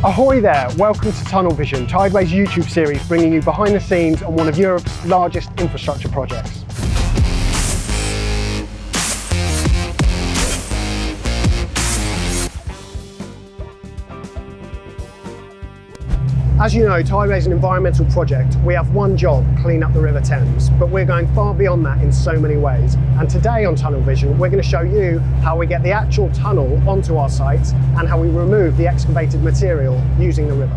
Ahoy there, welcome to Tunnel Vision, Tideway's YouTube series bringing you behind the scenes on one of Europe's largest infrastructure projects. As you know, Tideway is an environmental project. We have one job, clean up the River Thames, but we're going far beyond that in so many ways. And today on Tunnel Vision, we're going to show you how we get the actual tunnel onto our sites and how we remove the excavated material using the river.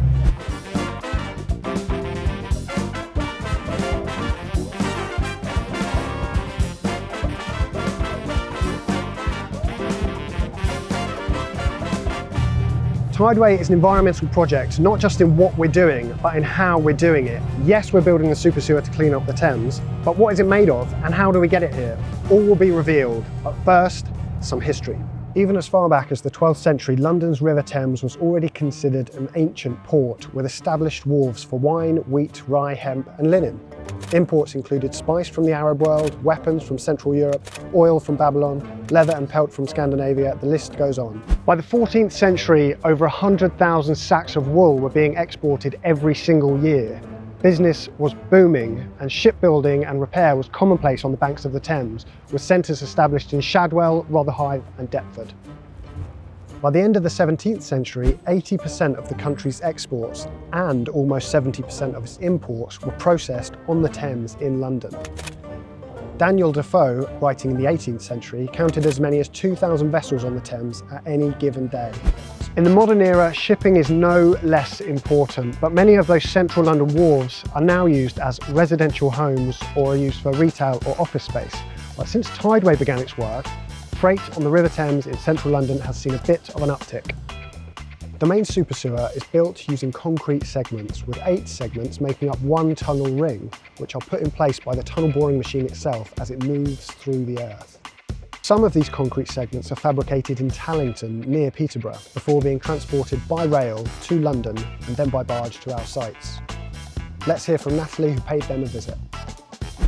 Tideway is an environmental project, not just in what we're doing, but in how we're doing it. Yes, we're building the super sewer to clean up the Thames, but what is it made of and how do we get it here? All will be revealed, but first, some history. Even as far back as the 12th century, London's River Thames was already considered an ancient port with established wharves for wine, wheat, rye, hemp and linen. Imports included spice from the Arab world, weapons from Central Europe, oil from Babylon, leather and pelt from Scandinavia, the list goes on. By the 14th century, over 100,000 sacks of wool were being exported every single year. Business was booming and shipbuilding and repair was commonplace on the banks of the Thames, with centres established in Shadwell, Rotherhithe and Deptford. By the end of the 17th century, 80% of the country's exports and almost 70% of its imports were processed on the Thames in London. Daniel Defoe, writing in the 18th century, counted as many as 2,000 vessels on the Thames at any given day. In the modern era, shipping is no less important, but many of those central London wharves are now used as residential homes or are used for retail or office space. But since Tideway began its work, freight on the River Thames in central London has seen a bit of an uptick. The main super sewer is built using concrete segments, with 8 segments making up one tunnel ring, which are put in place by the tunnel boring machine itself as it moves through the earth. Some of these concrete segments are fabricated in Tallington near Peterborough before being transported by rail to London and then by barge to our sites. Let's hear from Natalie, who paid them a visit.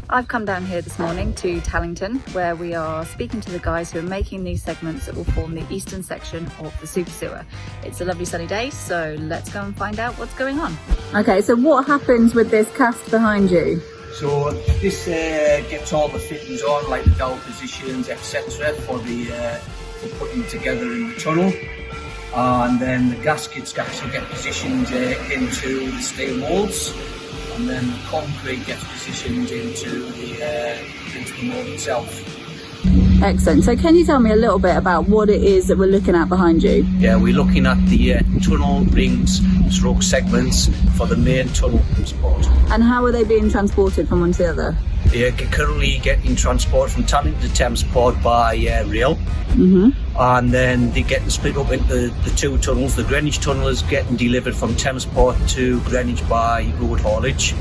I've come down here this morning to Tallington, where we are speaking to the guys who are making these segments that will form the eastern section of the super sewer. It's a lovely sunny day, so let's go and find out what's going on. Okay, so what happens with this cast behind you? So this gets all the fittings on, like the dowel positions, etc. for putting together in the tunnel. And then the gaskets actually get positioned into the steel molds. And then the concrete gets positioned into the mold itself. Excellent. So can you tell me a little bit about what it is that we're looking at behind you? Yeah, we're looking at the tunnel rings, stroke segments for the main tunnel transport. And how are they being transported from one to the other? They're currently getting transported from Tallington to Thames Port by rail. And then they're getting split up into the 2 tunnels. The Greenwich tunnel is getting delivered from Thames Port to Greenwich by road haulage.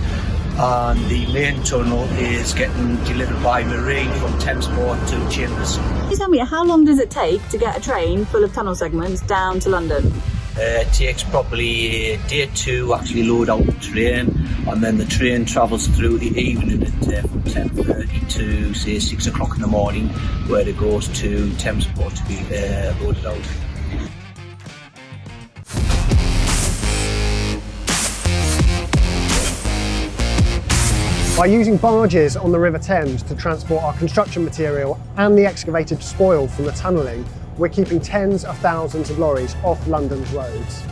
And the main tunnel is getting delivered by marine from Thames Port to Chambers. Can you tell me, how long does it take to get a train full of tunnel segments down to London? It takes probably a day to actually load out the train, and then the train travels through the evening at from 10:30 to say 6 o'clock in the morning, where it goes to Thames Port to be loaded out. By using barges on the River Thames to transport our construction material and the excavated spoil from the tunnelling, we're keeping tens of thousands of lorries off London's roads.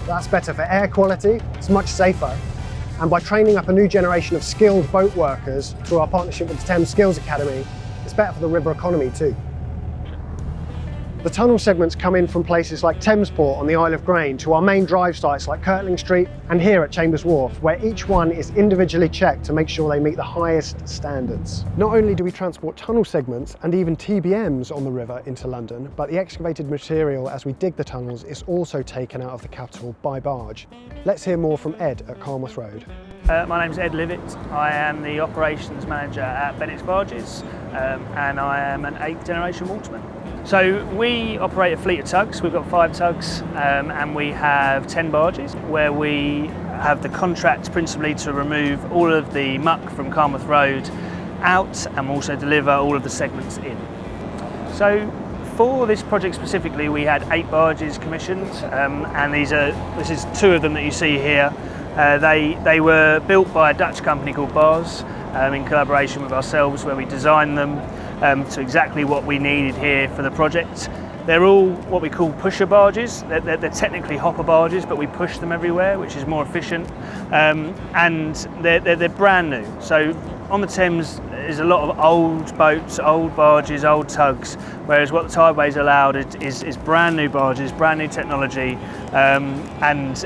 That's better for air quality, it's much safer, and by training up a new generation of skilled boat workers through our partnership with the Thames Skills Academy, it's better for the river economy too. The tunnel segments come in from places like Thamesport on the Isle of Grain to our main drive sites like Kirtling Street and here at Chambers Wharf, where each one is individually checked to make sure they meet the highest standards. Not only do we transport tunnel segments and even TBMs on the river into London, but the excavated material as we dig the tunnels is also taken out of the capital by barge. Let's hear more from Ed at Carmouth Road. My name's Ed Livitt. I am the operations manager at Bennet's Barges, and I am an 8th generation waterman. So we operate a fleet of tugs. We've got 5 tugs and we have 10 barges, where we have the contract principally to remove all of the muck from Carmouth Road out and also deliver all of the segments in. So for this project specifically, we had 8 barges commissioned, and this is 2 of them that you see here. They were built by a Dutch company called Barges, in collaboration with ourselves, where we designed them to exactly what we needed here for the project. They're all what we call pusher barges. They're technically hopper barges, but we push them everywhere, which is more efficient. And they're brand new. So on the Thames is a lot of old boats, old barges, old tugs, whereas what the Tideway's allowed is brand new barges, brand new technology, and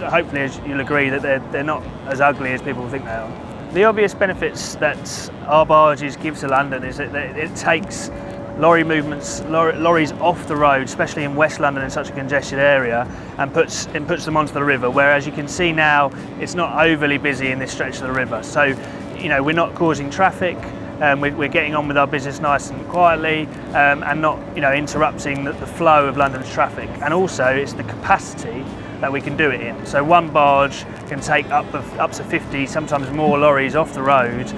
hopefully you'll agree that they're not as ugly as people think they are. The obvious benefits that our barges give to London is that it takes lorries off the road, especially in West London in such a congested area, and puts them onto the river, whereas you can see now it's not overly busy in this stretch of the river. So, you know, we're not causing traffic, we're getting on with our business nice and quietly, and not, you know, interrupting the flow of London's traffic. And also it's the capacity that we can do it in. So one barge can take up to 50, sometimes more lorries off the road,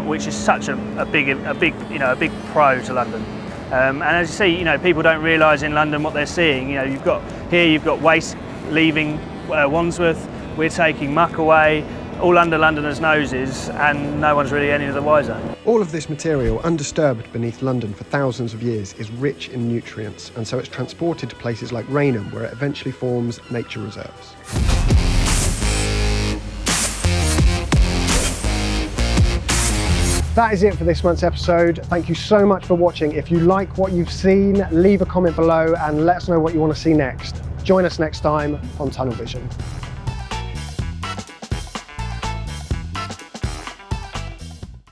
which is such a big pro to London. And as you see, you know, people don't realise in London what they're seeing. You know, you've got waste leaving Wandsworth. We're taking muck away, all under Londoners' noses, and no one's really any the wiser. All of this material, undisturbed beneath London for thousands of years, is rich in nutrients, and so it's transported to places like Rainham, where it eventually forms nature reserves. That is it for this month's episode. Thank you so much for watching. If you like what you've seen, leave a comment below and let us know what you want to see next. Join us next time on Tunnel Vision.